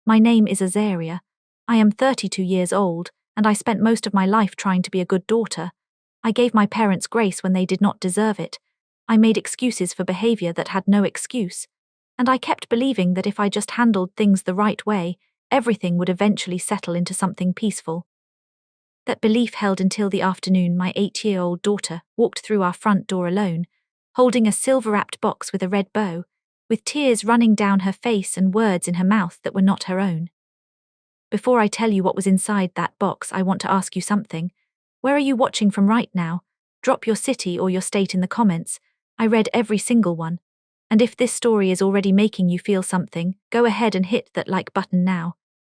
My name is Azaria. I am 32 years old, and I spent most of my life trying to be a good daughter. I gave my parents grace when they did not deserve it. I made excuses for behavior that had no excuse. And I kept believing that if I just handled things the right way, everything would eventually settle into something peaceful. That belief held until the afternoon my 8-year-old daughter walked through our front door alone, holding a silver-wrapped box with a red bow, with tears running down her face and words in her mouth that were not her own. Before I tell you what was inside that box, I want to ask you something. Where are you watching from right now? Drop your city or your state in the comments. I read every single one. And if this story is already making you feel something, go ahead and hit that like button now.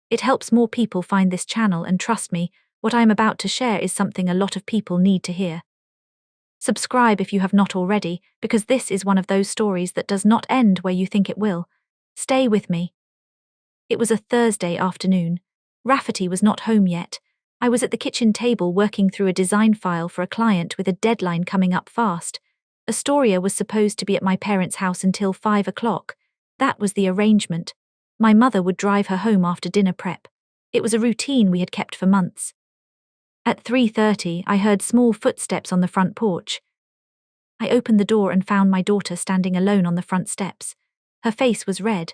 It helps more people find this channel, and trust me, what I am about to share is something a lot of people need to hear. Subscribe if you have not already, because this is one of those stories that does not end where you think it will. Stay with me. It was a Thursday afternoon. Rafferty was not home yet. I was at the kitchen table working through a design file for a client with a deadline coming up fast. Astoria was supposed to be at my parents' house until 5 o'clock. That was the arrangement. My mother would drive her home after dinner prep. It was a routine we had kept for months. At 3:30, I heard small footsteps on the front porch. I opened the door and found my daughter standing alone on the front steps. Her face was red.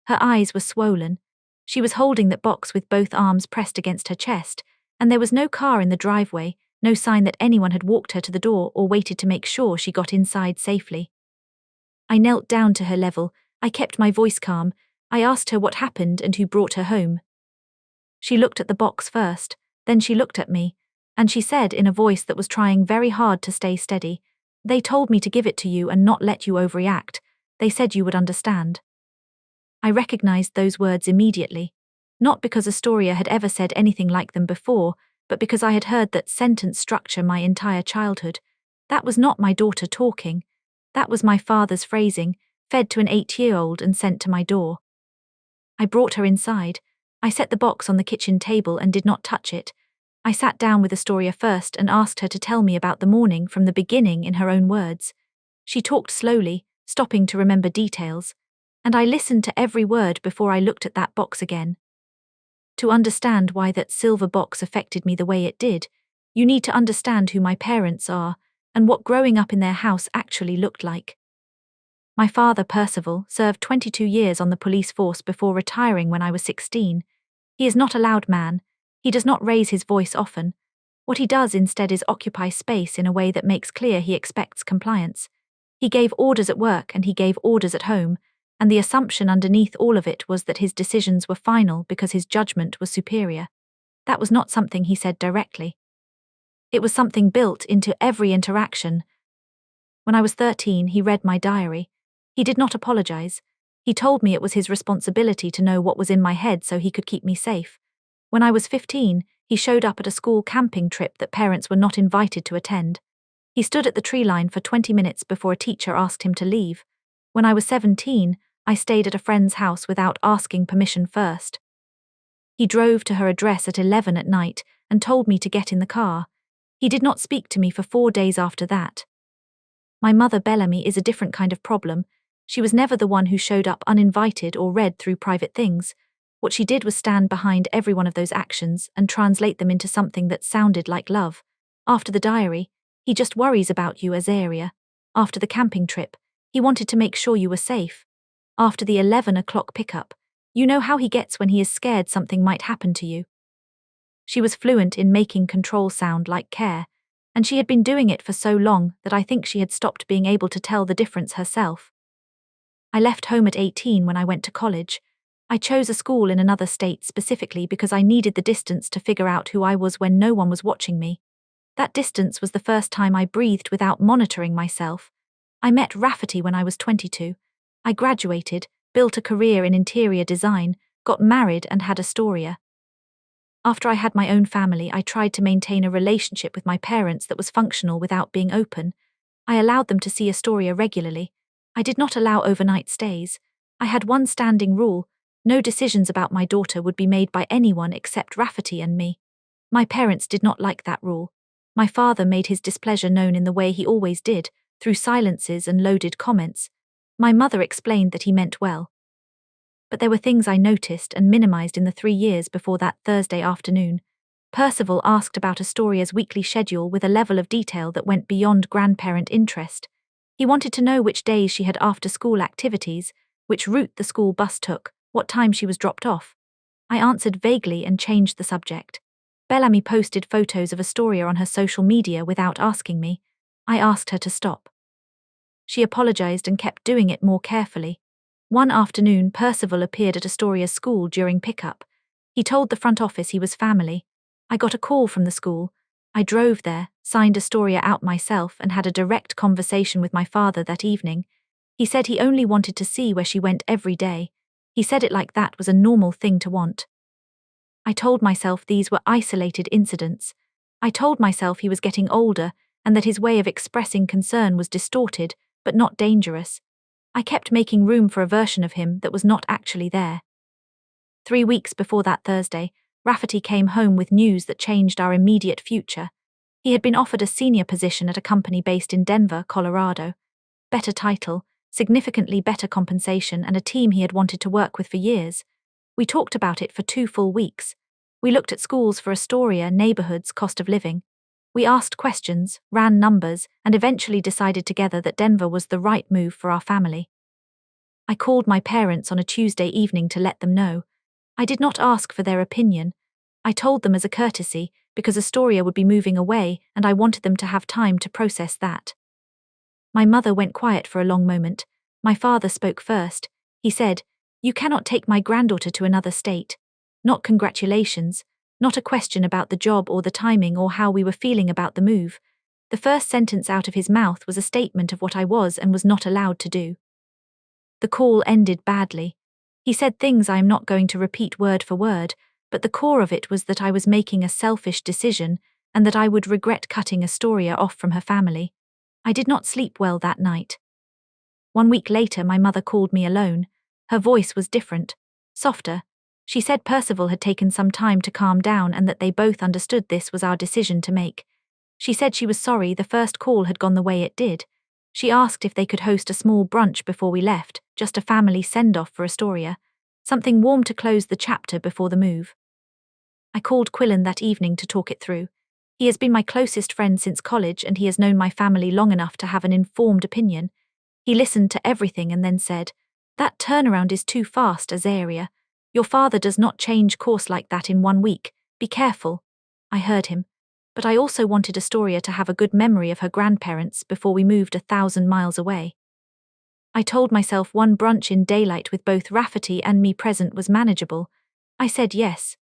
Her eyes were swollen. She was holding that box with both arms pressed against her chest, and there was no car in the driveway, no sign that anyone had walked her to the door or waited to make sure she got inside safely. I knelt down to her level. I kept my voice calm. I asked her what happened and who brought her home. She looked at the box first, then she looked at me, and she said in a voice that was trying very hard to stay steady, "They told me to give it to you and not let you overreact. They said you would understand." I recognized those words immediately, not because Astoria had ever said anything like them before, but because I had heard that sentence structure my entire childhood. That was not my daughter talking. That was my father's phrasing, fed to an 8-year-old and sent to my door. I brought her inside. I set the box on the kitchen table and did not touch it. I sat down with Astoria first and asked her to tell me about the morning from the beginning in her own words. She talked slowly, stopping to remember details, and I listened to every word before I looked at that box again. To understand why that silver box affected me the way it did, you need to understand who my parents are and what growing up in their house actually looked like. My father, Percival, served 22 years on the police force before retiring when I was 16. He is not a loud man. He does not raise his voice often. What he does instead is occupy space in a way that makes clear he expects compliance. He gave orders at work and he gave orders at home, and the assumption underneath all of it was that his decisions were final because his judgment was superior. That was not something he said directly. It was something built into every interaction. When I was 13, he read my diary. He did not apologize. He told me it was his responsibility to know what was in my head so he could keep me safe. When I was 15, he showed up at a school camping trip that parents were not invited to attend. He stood at the tree line for 20 minutes before a teacher asked him to leave. When I was 17, I stayed at a friend's house without asking permission first. He drove to her address at 11 at night and told me to get in the car. He did not speak to me for 4 days after that. My mother, Bellamy, is a different kind of problem. She was never the one who showed up uninvited or read through private things. What she did was stand behind every one of those actions and translate them into something that sounded like love. After the diary, "He just worries about you, Azaria." After the camping trip, "He wanted to make sure you were safe." After the 11 o'clock pickup, "You know how he gets when he is scared something might happen to you." She was fluent in making control sound like care, and she had been doing it for so long that I think she had stopped being able to tell the difference herself. I left home at 18 when I went to college. I chose a school in another state specifically because I needed the distance to figure out who I was when no one was watching me. That distance was the first time I breathed without monitoring myself. I met Rafferty when I was 22. I graduated, built a career in interior design, got married and had Astoria. After I had my own family, I tried to maintain a relationship with my parents that was functional without being open. I allowed them to see Astoria regularly. I did not allow overnight stays. I had one standing rule: no decisions about my daughter would be made by anyone except Rafferty and me. My parents did not like that rule. My father made his displeasure known in the way he always did, through silences and loaded comments. My mother explained that he meant well. but there were things I noticed and minimized in the 3 years before that Thursday afternoon. Percival asked about Astoria's weekly schedule with a level of detail that went beyond grandparent interest. He wanted to know which days she had after-school activities, which route the school bus took, what time she was dropped off. I answered vaguely and changed the subject. Bellamy posted photos of Astoria on her social media without asking me. I asked her to stop. She apologized and kept doing it more carefully. One afternoon, Percival appeared at Astoria's school during pickup. He told the front office he was family. I got a call from the school. I drove there, signed Astoria out myself, and had a direct conversation with my father that evening. He said he only wanted to see where she went every day. He said it like that was a normal thing to want. I told myself these were isolated incidents. I told myself he was getting older and that his way of expressing concern was distorted, but not dangerous. I kept making room for a version of him that was not actually there. 3 weeks before that Thursday, Rafferty came home with news that changed our immediate future. He had been offered a senior position at a company based in Denver, Colorado. Better title, significantly better compensation, and a team he had wanted to work with for years. We talked about it for 2 full weeks. We looked at schools for Astoria, neighborhoods, cost of living. We asked questions, ran numbers, and eventually decided together that Denver was the right move for our family. I called my parents on a Tuesday evening to let them know. I did not ask for their opinion. I told them as a courtesy, because Astoria would be moving away and I wanted them to have time to process that. My mother went quiet for a long moment. My father spoke first. He said, "You cannot take my granddaughter to another state. Not congratulations, not a question about the job or the timing or how we were feeling about the move." The first sentence out of his mouth was a statement of what I was and was not allowed to do. The call ended badly. He said things I am not going to repeat word for word, but the core of it was that I was making a selfish decision and that I would regret cutting Astoria off from her family. I did not sleep well that night. 1 week later, my mother called me alone. Her voice was different, softer. She said Percival had taken some time to calm down and that they both understood this was our decision to make. She said she was sorry the first call had gone the way it did. She asked if they could host a small brunch before we left, just a family send-off for Astoria, something warm to close the chapter before the move. I called Quillen that evening to talk it through. He has been my closest friend since college and he has known my family long enough to have an informed opinion. He listened to everything and then said, "That turnaround is too fast, Azaria. Your father does not change course like that in 1 week. Be careful." I heard him, but I also wanted Astoria to have a good memory of her grandparents before we moved 1,000 miles away. I told myself one brunch in daylight with both Rafferty and me present was manageable. I said yes.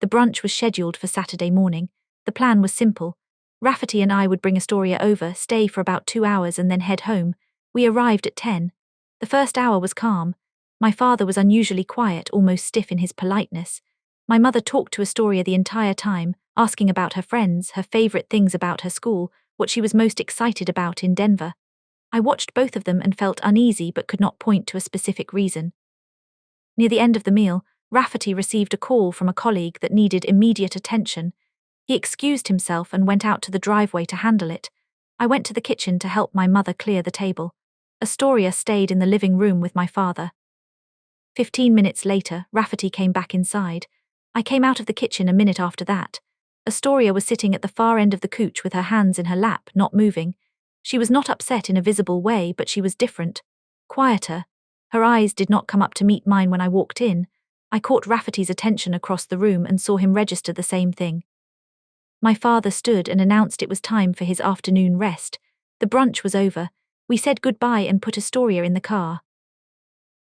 The brunch was scheduled for Saturday morning. The plan was simple. Rafferty and I would bring Astoria over, stay for about 2 hours and then head home. We arrived at 10. The first hour was calm. My father was unusually quiet, almost stiff in his politeness. My mother talked to Astoria the entire time, asking about her friends, her favorite things about her school, what she was most excited about in Denver. I watched both of them and felt uneasy but could not point to a specific reason. Near the end of the meal, Rafferty received a call from a colleague that needed immediate attention. He excused himself and went out to the driveway to handle it. I went to the kitchen to help my mother clear the table. Astoria stayed in the living room with my father. 15 minutes later, Rafferty came back inside. I came out of the kitchen a minute after that. Astoria was sitting at the far end of the couch with her hands in her lap, not moving. She was not upset in a visible way, but she was different, quieter. Her eyes did not come up to meet mine when I walked in. I caught Rafferty's attention across the room and saw him register the same thing. My father stood and announced it was time for his afternoon rest. The brunch was over. We said goodbye and put Astoria in the car.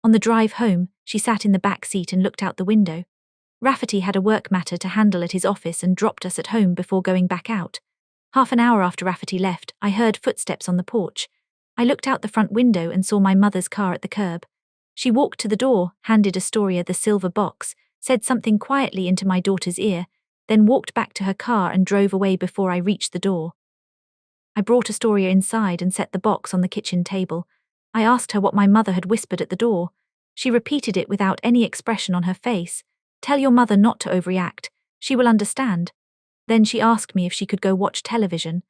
On the drive home, she sat in the back seat and looked out the window. Rafferty had a work matter to handle at his office and dropped us at home before going back out. Half an hour after Rafferty left, I heard footsteps on the porch. I looked out the front window and saw my mother's car at the curb. She walked to the door, handed Astoria the silver box, said something quietly into my daughter's ear, then walked back to her car and drove away before I reached the door. I brought Astoria inside and set the box on the kitchen table. I asked her what my mother had whispered at the door. She repeated it without any expression on her face. "Tell your mother not to overreact. She will understand." Then she asked me if she could go watch television.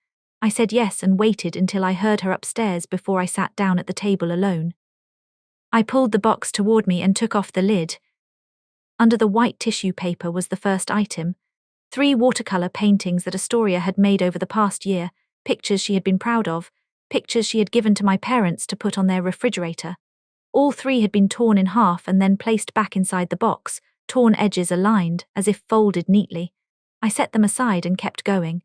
I said yes and waited until I heard her upstairs before I sat down at the table alone. I pulled the box toward me and took off the lid. Under the white tissue paper was the first item: 3 watercolor paintings that Astoria had made over the past year, pictures she had been proud of, pictures she had given to my parents to put on their refrigerator. All 3 had been torn in half and then placed back inside the box, torn edges aligned, as if folded neatly. I set them aside and kept going.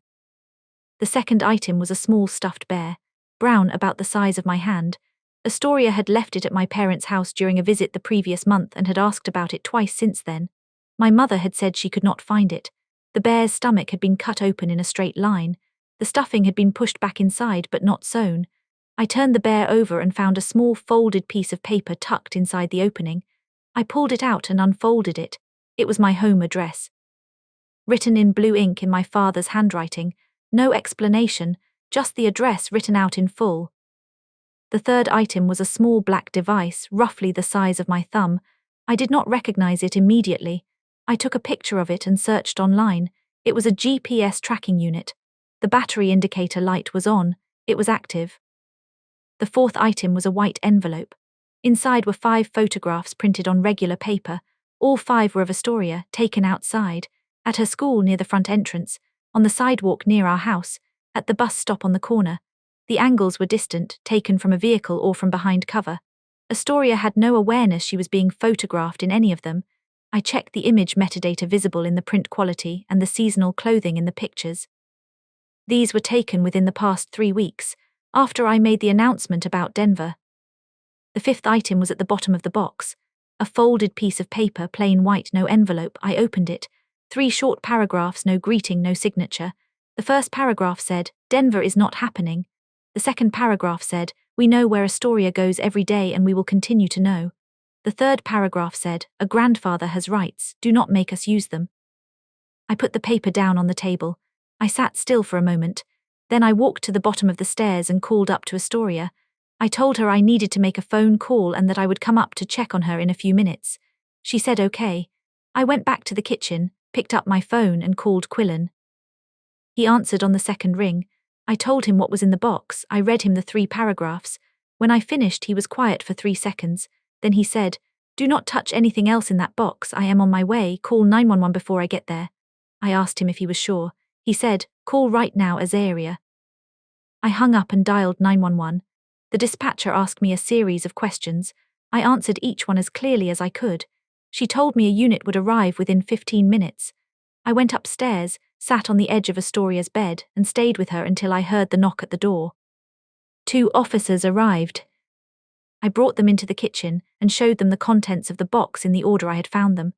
The second item was a small stuffed bear, brown about the size of my hand. Astoria had left it at my parents' house during a visit the previous month and had asked about it twice since then. My mother had said she could not find it. The bear's stomach had been cut open in a straight line. The stuffing had been pushed back inside but not sewn. I turned the bear over and found a small folded piece of paper tucked inside the opening. I pulled it out and unfolded it. It was my home address. Written in blue ink in my father's handwriting, no explanation, just the address written out in full. The third item was a small black device, roughly the size of my thumb. I did not recognize it immediately. I took a picture of it and searched online. It was a GPS tracking unit. The battery indicator light was on. It was active. The fourth item was a white envelope. Inside were 5 photographs printed on regular paper. All 5 were of Astoria, taken outside, at her school near the front entrance, on the sidewalk near our house, at the bus stop on the corner. The angles were distant, taken from a vehicle or from behind cover. Astoria had no awareness she was being photographed in any of them. I checked the image metadata visible in the print quality and the seasonal clothing in the pictures. These were taken within the past 3 weeks, after I made the announcement about Denver. The fifth item was at the bottom of the box. A folded piece of paper, plain white, no envelope. I opened it. 3 short paragraphs, no greeting, no signature. The first paragraph said, "Denver is not happening." The second paragraph said, "We know where Astoria goes every day and we will continue to know." The third paragraph said, "A grandfather has rights, do not make us use them." I put the paper down on the table. I sat still for a moment. Then I walked to the bottom of the stairs and called up to Astoria. I told her I needed to make a phone call and that I would come up to check on her in a few minutes. She said okay. I went back to the kitchen, picked up my phone and called Quillen. He answered on the second ring. I told him what was in the box. I read him the 3 paragraphs. When I finished, he was quiet for 3 seconds. Then he said, "Do not touch anything else in that box. I am on my way. Call 911 before I get there." I asked him if he was sure. He said, "Call right now, Azaria." I hung up and dialed 911. The dispatcher asked me a series of questions. I answered each one as clearly as I could. She told me a unit would arrive within 15 minutes. I went upstairs, sat on the edge of Astoria's bed, and stayed with her until I heard the knock at the door. 2 officers arrived. I brought them into the kitchen and showed them the contents of the box in the order I had found them.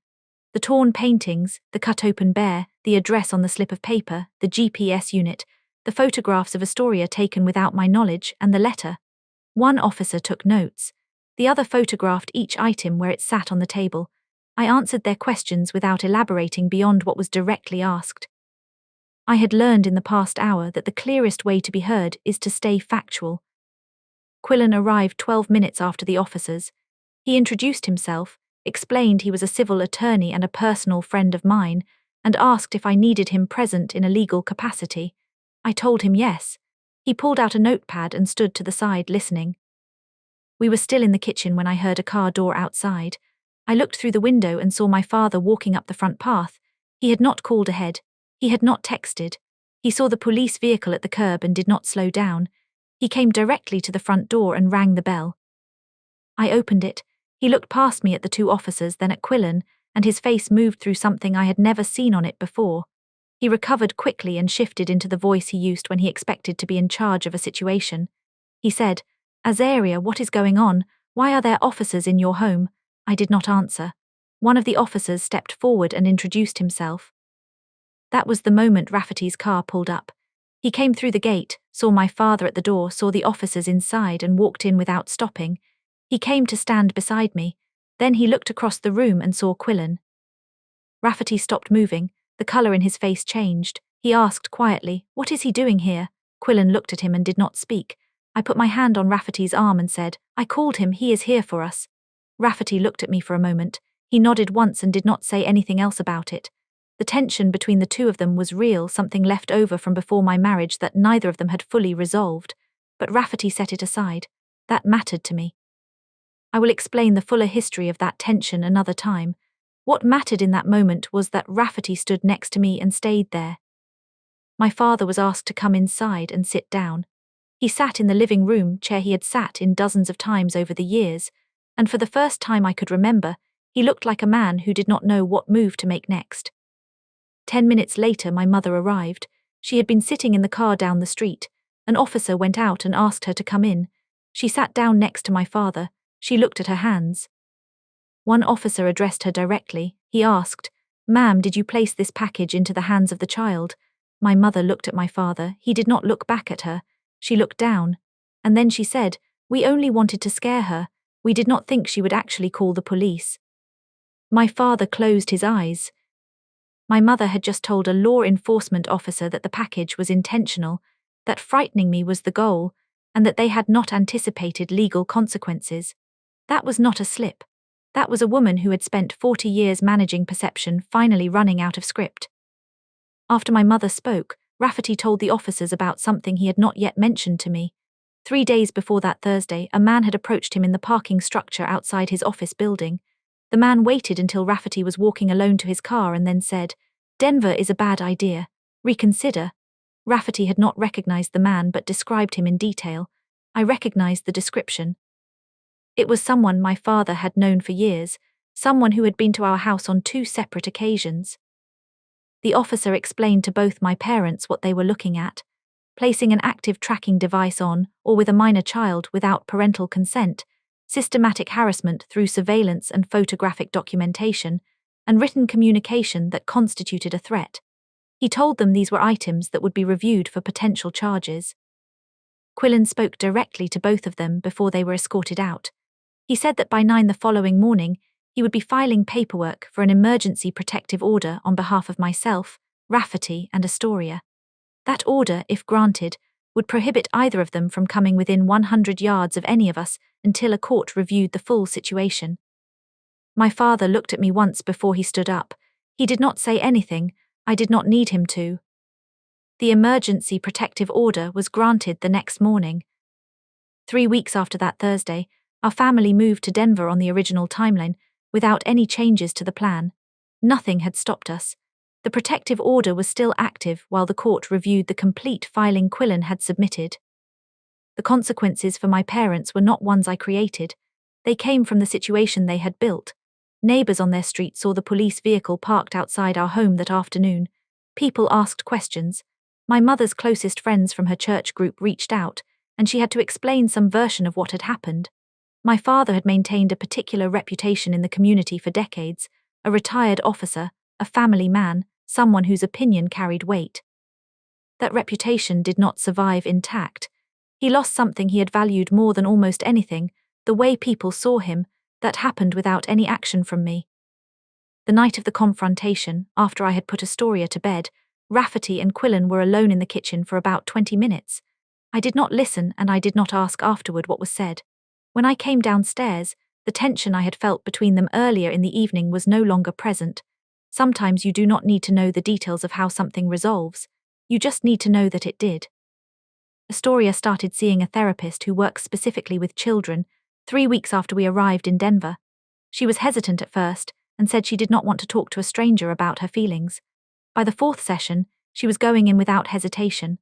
The torn paintings, the cut-open bear, the address on the slip of paper, the GPS unit, the photographs of Astoria taken without my knowledge, and the letter. 1 officer took notes. The other photographed each item where it sat on the table. I answered their questions without elaborating beyond what was directly asked. I had learned in the past hour that the clearest way to be heard is to stay factual. Quillen arrived 12 minutes after the officers. He introduced himself, explained he was a civil attorney and a personal friend of mine, and asked if I needed him present in a legal capacity. I told him yes. He pulled out a notepad and stood to the side listening. We were still in the kitchen when I heard a car door outside. I looked through the window and saw my father walking up the front path. He had not called ahead. He had not texted. He saw the police vehicle at the curb and did not slow down. He came directly to the front door and rang the bell. I opened it. He looked past me at the 2 officers, then at Quillen, and his face moved through something I had never seen on it before. He recovered quickly and shifted into the voice he used when he expected to be in charge of a situation. He said, "Azaria, what is going on? Why are there officers in your home?" I did not answer. One of the officers stepped forward and introduced himself. That was the moment Rafferty's car pulled up. He came through the gate, saw my father at the door, saw the officers inside and walked in without stopping. He came to stand beside me. Then he looked across the room and saw Quillen. Rafferty stopped moving. The colour in his face changed. He asked quietly, "What is he doing here?" Quillen looked at him and did not speak. I put my hand on Rafferty's arm and said, "I called him, he is here for us." Rafferty looked at me for a moment. He nodded once and did not say anything else about it. The tension between the 2 of them was real, something left over from before my marriage that neither of them had fully resolved. But Rafferty set it aside. That mattered to me. I will explain the fuller history of that tension another time. What mattered in that moment was that Rafferty stood next to me and stayed there. My father was asked to come inside and sit down. He sat in the living room chair he had sat in dozens of times over the years, and for the first time I could remember, he looked like a man who did not know what move to make next. 10 minutes later, my mother arrived. She had been sitting in the car down the street. An officer went out and asked her to come in. She sat down next to my father. She looked at her hands. One officer addressed her directly. He asked, "Ma'am, did you place this package into the hands of the child?" My mother looked at my father. He did not look back at her. She looked down. And then she said, "We only wanted to scare her. We did not think she would actually call the police." My father closed his eyes. My mother had just told a law enforcement officer that the package was intentional, that frightening me was the goal, and that they had not anticipated legal consequences. That was not a slip. That was a woman who had spent 40 years managing perception finally running out of script. After my mother spoke, Rafferty told the officers about something he had not yet mentioned to me. 3 days before that Thursday, a man had approached him in the parking structure outside his office building. The man waited until Rafferty was walking alone to his car and then said, "Denver is a bad idea. Reconsider." Rafferty had not recognized the man but described him in detail. I recognized the description. It was someone my father had known for years, someone who had been to our house on 2 separate occasions. The officer explained to both my parents what they were looking at. Placing an active tracking device on, or with a minor child without parental consent, systematic harassment through surveillance and photographic documentation, and written communication that constituted a threat. He told them these were items that would be reviewed for potential charges. Quillen spoke directly to both of them before they were escorted out. He said that by 9 the following morning, he would be filing paperwork for an emergency protective order on behalf of myself, Rafferty, and Astoria. That order, if granted, would prohibit either of them from coming within 100 yards of any of us until a court reviewed the full situation. My father looked at me once before he stood up. He did not say anything. I did not need him to. The emergency protective order was granted the next morning. 3 weeks after that Thursday, our family moved to Denver on the original timeline, without any changes to the plan. Nothing had stopped us. The protective order was still active while the court reviewed the complete filing Quillen had submitted. The consequences for my parents were not ones I created. They came from the situation they had built. Neighbors on their street saw the police vehicle parked outside our home that afternoon. People asked questions. My mother's closest friends from her church group reached out, and she had to explain some version of what had happened. My father had maintained a particular reputation in the community for decades, a retired officer, a family man, someone whose opinion carried weight. That reputation did not survive intact. He lost something he had valued more than almost anything, the way people saw him. That happened without any action from me. The night of the confrontation, after I had put Astoria to bed, Rafferty and Quillen were alone in the kitchen for about 20 minutes. I did not listen and I did not ask afterward what was said. When I came downstairs, the tension I had felt between them earlier in the evening was no longer present. Sometimes you do not need to know the details of how something resolves. You just need to know that it did. Astoria started seeing a therapist who works specifically with children 3 weeks after we arrived in Denver. She was hesitant at first and said she did not want to talk to a stranger about her feelings. By the 4th session, she was going in without hesitation.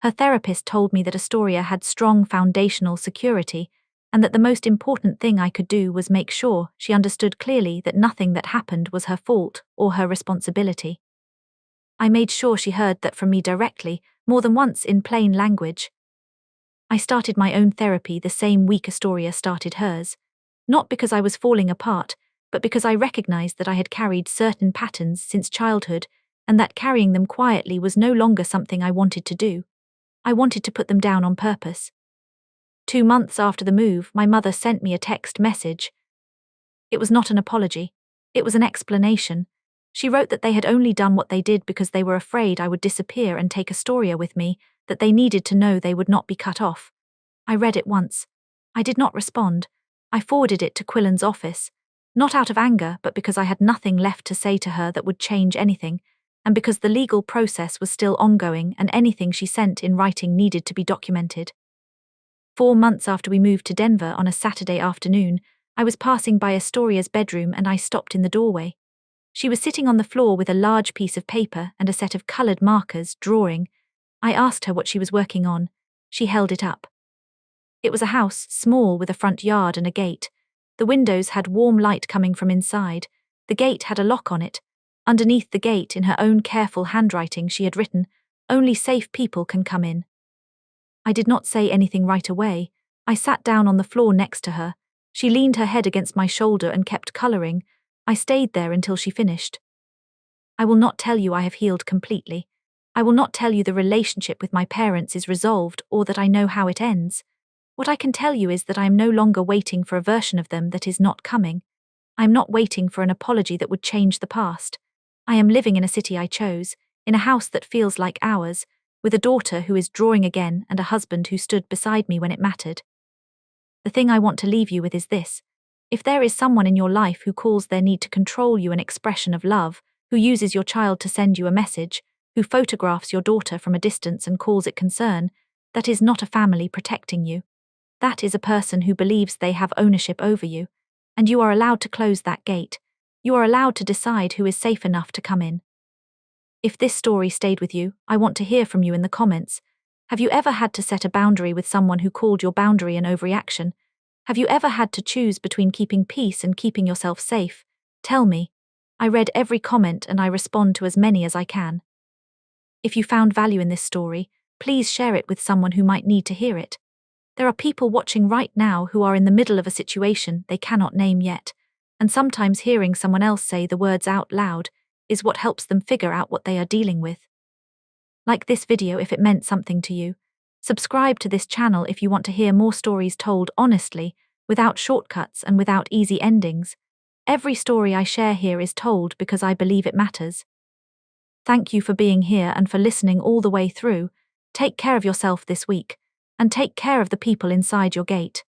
Her therapist told me that Astoria had strong foundational security and that the most important thing I could do was make sure she understood clearly that nothing that happened was her fault or her responsibility. I made sure she heard that from me directly, more than once in plain language. I started my own therapy the same week Astoria started hers, not because I was falling apart, but because I recognized that I had carried certain patterns since childhood and that carrying them quietly was no longer something I wanted to do. I wanted to put them down on purpose. 2 months after the move, my mother sent me a text message. It was not an apology. It was an explanation. She wrote that they had only done what they did because they were afraid I would disappear and take Astoria with me, that they needed to know they would not be cut off. I read it once. I did not respond. I forwarded it to Quillen's office, not out of anger, but because I had nothing left to say to her that would change anything, and because the legal process was still ongoing and anything she sent in writing needed to be documented. 4 months after we moved to Denver on a Saturday afternoon, I was passing by Astoria's bedroom and I stopped in the doorway. She was sitting on the floor with a large piece of paper and a set of colored markers, drawing. I asked her what she was working on. She held it up. It was a house, small, with a front yard and a gate. The windows had warm light coming from inside. The gate had a lock on it. Underneath the gate, in her own careful handwriting, she had written, "Only safe people can come in." I did not say anything right away. I sat down on the floor next to her. She leaned her head against my shoulder and kept coloring. I stayed there until she finished. I will not tell you I have healed completely. I will not tell you the relationship with my parents is resolved or that I know how it ends. What I can tell you is that I am no longer waiting for a version of them that is not coming. I am not waiting for an apology that would change the past. I am living in a city I chose, in a house that feels like ours, with a daughter who is drawing again and a husband who stood beside me when it mattered. The thing I want to leave you with is this. If there is someone in your life who calls their need to control you an expression of love, who uses your child to send you a message, who photographs your daughter from a distance and calls it concern, that is not a family protecting you. That is a person who believes they have ownership over you, and you are allowed to close that gate. You are allowed to decide who is safe enough to come in. If this story stayed with you, I want to hear from you in the comments. Have you ever had to set a boundary with someone who called your boundary an overreaction? Have you ever had to choose between keeping peace and keeping yourself safe? Tell me. I read every comment and I respond to as many as I can. If you found value in this story, please share it with someone who might need to hear it. There are people watching right now who are in the middle of a situation they cannot name yet, and sometimes hearing someone else say the words out loud is what helps them figure out what they are dealing with. Like this video if it meant something to you. Subscribe to this channel if you want to hear more stories told honestly, without shortcuts and without easy endings. Every story I share here is told because I believe it matters. Thank you for being here and for listening all the way through. Take care of yourself this week, and take care of the people inside your gate.